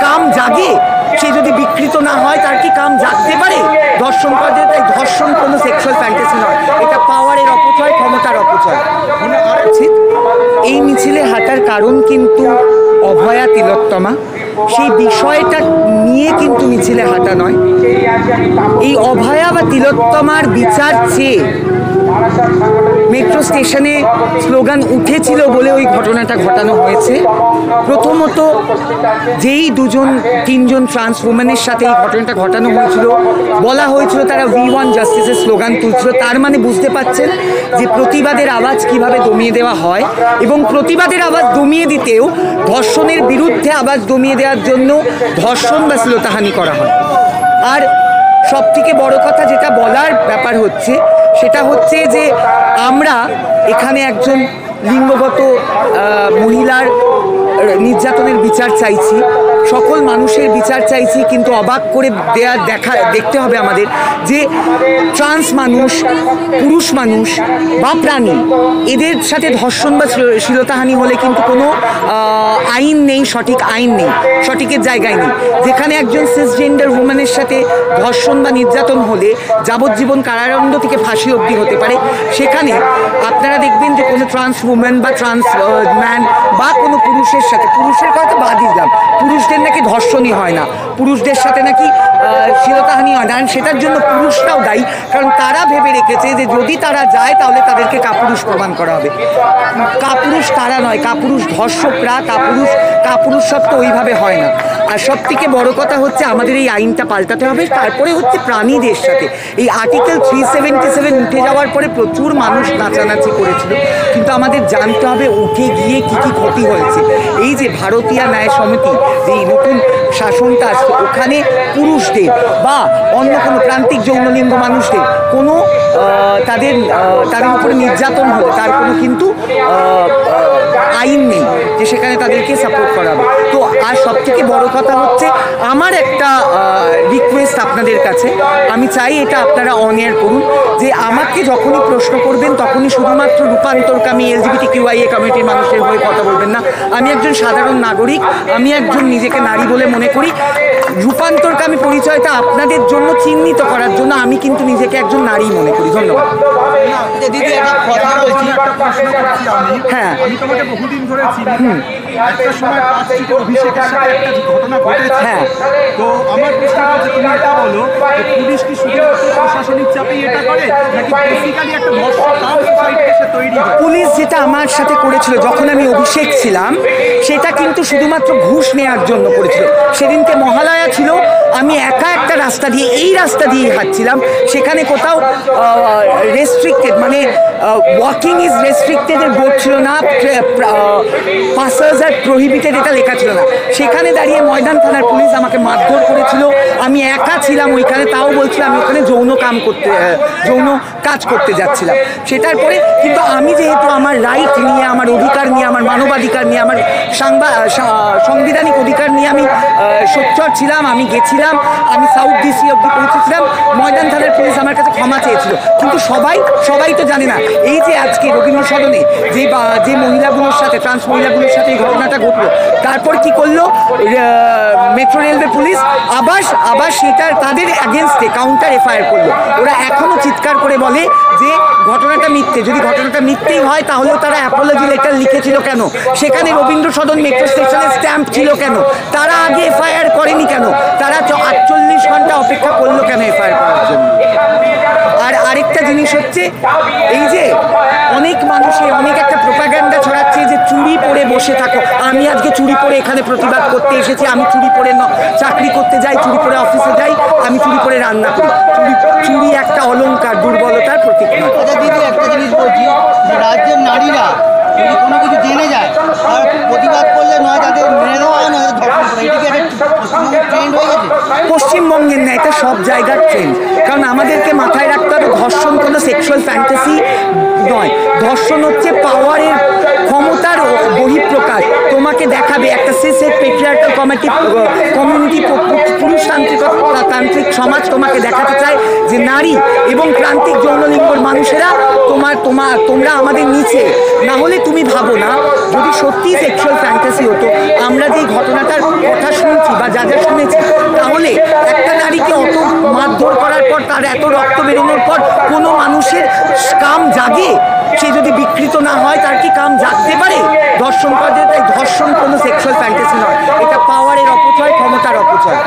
কাম জাগে, সে যদি বিকৃত না হয় তার কি কাম জাগতে পারে? ধর্ষণ করা যায়, তাই ধর্ষণ কোনো সেক্সুয়াল ফ্যান্টাসি নয়, এটা পাওয়ারের অপচয়, ক্ষমতার অপচয়। এই মিছিলে হাঁটার কারণ কিন্তু অভয়া তিলোত্তমা, সেই বিষয়টা নিয়ে কিন্তু মিছিলে হাঁটা নয়। এই অভয়া বা তিলোত্তমার বিচার চেয়ে মেট্রো স্টেশনে স্লোগান উঠেছিল বলে ওই ঘটনাটা ঘটানো হয়েছে। প্রথমত যেই তিনজন ট্রান্স উমেনের সাথে এই ঘটনাটা ঘটানো হয়েছিল, বলা হয়েছিল তারা উই ওয়ান্ট জাস্টিসের স্লোগান তুলছিল, তার মানে বুঝতে পাচ্ছেন যে প্রতিবাদের আওয়াজ কিভাবে দমিয়ে দেওয়া হয়, এবং প্রতিবাদের আওয়াজ দমিয়ে দিতেও ধর্ষণের বিরুদ্ধে আওয়াজ দমিয়ে দেওয়ার জন্য ধর্ষণ বা শ্লীলতাহানি করা হয়। আর সবথেকে বড় কথা যেটা বলার ব্যাপার হচ্ছে, সেটা হচ্ছে যে আমরা এখানে একজন লিঙ্গগত মহিলার নির্যাতনের বিচার চাইছি, সকল মানুষের বিচার চাইছি, কিন্তু অবাক করে দেখতে হবে আমাদের যে ট্রান্স মানুষ, পুরুষ মানুষ বা প্রাণী, এদের সাথে ধর্ষণ বা শ্লীলতাহানি হলে কিন্তু কোনো আইন নেই, সঠিক আইন নেই, সঠিকের জায়গায় নেই। যেখানে একজন সিসজেন্ডার উম্যানের সাথে ধর্ষণ বা নির্যাতন হলে যাবজ্জীবন কারাদণ্ড থেকে ফাঁসি অবধি হতে পারে, সেখানে আপনারা দেখবেন যে কোনো ট্রান্স উম্যান বা ট্রান্স ম্যান বা কোনো পুরুষের সাথে, পুরুষের কথা বাদই দিলাম, পুরুষদের নাকি ধর্ষণই হয় না, পুরুষদের সাথে নাকি শ্লীলতাহানি হয় না, সেটার জন্য পুরুষরাও দায়ী, কারণ তারা ভেবে রেখেছে যে যদি তারা যায় তাহলে তাদেরকে কাপুরুষ প্রমাণ করা হবে। কাপুরুষ তারা নয়, কাপুরুষ ধর্ষকরা, কাপুরুষত্ব তো ওইভাবে হয় না। আর সব থেকে বড় কথা হচ্ছে আমাদের এই আইনটা পাল্টাতে হবে। তারপরে হচ্ছে প্রাণীদের সাথে এই আর্টিকেল 377 উঠে যাওয়ার পরে প্রচুর মানুষ নাচানাচি করেছিল, কিন্তু আমাদের জানতে হবে উঠে গিয়ে কি কি ক্ষতি হয়েছে। এই যে ভারতীয় ন্যায় সমিতি, যে নতুন শাসনটা আসছে, ওখানে পুরুষদের বা অন্য কোনো প্রান্তিক যৌনলিঙ্গ মানুষদের কোনো তাদের উপরে নির্যাতন হলে তার কোনো কিন্তু আইন নেই যে সেখানে তাদেরকে সাপোর্ট করা হবে। তো আর সব থেকে বড় কথা হচ্ছে আমার একটা রিকোয়েস্ট আপনাদের কাছে, আমি চাই এটা আপনারা অন এয়ার করুন, যে আমাকে যখনই প্রশ্ন করবেন তখনই শুধুমাত্র রূপান্তরকামী LGBTQIA কমিউনিটির মানুষের হয়ে কথা বলবেন না। আমি একজন সাধারণ নাগরিক, আমি একজন নিজেকে নারী বলে মনে করি। রূপান্তরকামী পরিচয়টা আপনাদের জন্য চিহ্নিত করার জন্য আমি কিন্তু নিজেকে একজন নারী মনে করি। ধন্যবাদ। দিদি একটা কথা বলছি, হ্যাঁ, আমি তোমাকে বহুদিন ধরে চিনি। একটা সময় অভিষেকের সাথে একটা ঘটনা ঘটেছে। হ্যাঁ, তো আমার প্রশ্ন হচ্ছে, তুমি এটা বলো পুলিশ কি শুধুমাত্র প্রশাসনিক চাপেই এটা করে, নাকি বেসিক্যালি একটা সোসাইটি তৈরি হয়? পুলিশ যেটা আমার সাথে করেছিল যখন আমি অভিষেক ছিলাম, সেটা কিন্তু শুধুমাত্র ঘুষ নেওয়ার জন্য করেছিল। সেদিনকে মহালয়া ছিল, আমি একা একটা রাস্তা দিয়ে, এই রাস্তা দিয়েই হাঁটছিলাম, সেখানে কোথাও রেস্ট্রিক্টেড, মানে ওয়াকিং ইজ রেস্ট্রিক্টেড এর বোর্ড ছিল না, পাসার্স আর প্রহিবিটেড এটা লেখা ছিল না। সেখানে দাঁড়িয়ে ময়দান থানার পুলিশ আমাকে মারধর করেছিল। আমি একা ছিলাম ওইখানে, তাও বলছিলাম আমি ওখানে যৌন কাজ করতে যাচ্ছিলাম। সেটার পরে কিন্তু আমি যেহেতু আমার রাইট নিয়ে, আমার অধিকার নিয়ে, আমার মানবাধিকার নিয়ে, আমার সাংবিধানিক অধিকার নিয়ে আমি সোচ্চার ছিলাম, আমি গেছিলাম, আমি সাউথ ডিসি অব্দি পৌঁছেছিলাম। ময়দান থানার পুলিশ আমার কাছে ক্ষমা চেয়েছিল, কিন্তু সবাই তো জানে না এই যে আজকে রবীন্দ্র সদনে যে মহিলাগুলোর সাথে, ট্রান্স মহিলাগুলোর সাথে এই ঘটনাটা ঘটলো, তারপর কি করলো মেট্রো রেলওয়ে পুলিশ আবার সেটা তাদের অ্যাগেনস্টে কাউন্টার এফআইআর করলো। ওরা এখনো চিৎকার করে বলে যে ঘটনাটা মিথ্যে। যদি ঘটনাটা মিথ্যেই হয় তাহলেও তারা অ্যাপোলজি লেটার লিখেছিল কেন? সেখানে রবীন্দ্র সদন মেট্রো স্টেশনের স্ট্যাম্প ছিল কেন? তারা আগে এফআইআর করেনি কেন? তারা 48 ঘন্টা অপেক্ষা করলো কেন এফআইআর করার জন্য? আর আরেকটা জিনিস হচ্ছে, এই যে অনেক মানুষের অনেক একটা প্রোপাগান্ডা ছড়াচ্ছে যে চুড়ি পরে বসে থাকো। আমি আজকে চুড়ি পরে এখানে প্রতিবাদ করতে এসেছি, আমি চুড়ি পরে চাকরি করতে যাই, চুড়ি পরে অফিসে যাই, আমি চুড়ি পরে রান্না করি। চুড়ি একটা অলংকার, দুর্বলতার প্রতীক নয়। দিদি একটা জিনিস বলছি, রাজ্যের নারীরা যদি কোনো কিছু জেনে যায় আর প্রতিবাদ করলে নয় তাদের মেনে দেওয়া হয়, নয় ধর্ষণ করে, এটা কি একটা ট্রেন্ড হয়ে গেছে? পশ্চিমবঙ্গের না, এটা সব জায়গার ট্রেন্ড। কারণ আমাদেরকে মাথায় রাখতে হবে ধর্ষণ কোনো সেক্সুয়াল ফ্যান্টাসি নয়, ধর্ষণ হচ্ছে পাওয়ারের, ক্ষমতার বহিঃপ্রকাশ। তোমাকে দেখাবে একটা সিসেট পেট্রিয়ার্কাল কমিউনিটি, পুরুষতান্ত্রিক সমাজ তোমাকে দেখাতে চায় যে নারী এবং প্রান্তিক যৌনলিঙ্গর মানুষেরা তোমরা আমাদের নিচে। না হলে তুমি ভাবো না, যদি সত্যি সেক্সুয়াল ফ্যান্টাসি হতো, আমরা যে ঘটনাটার কথা শুনছি দেখেছি বা যা যা শুনেছি, তাহলে একটা নারীকে অত মারধর করার পর, তার এত রক্ত বেরোনোর পর কোনো মানুষের কাম জাগে? সে যদি বিকৃত না হয় তার কি কাম জাগতে পারে? ধর্ষণ করা যায়, তাই ধর্ষণ কোনো সেক্সুয়াল ফ্যান্টাসি নয়, এটা পাওয়ারের অপচয়, ক্ষমতার অপচয়।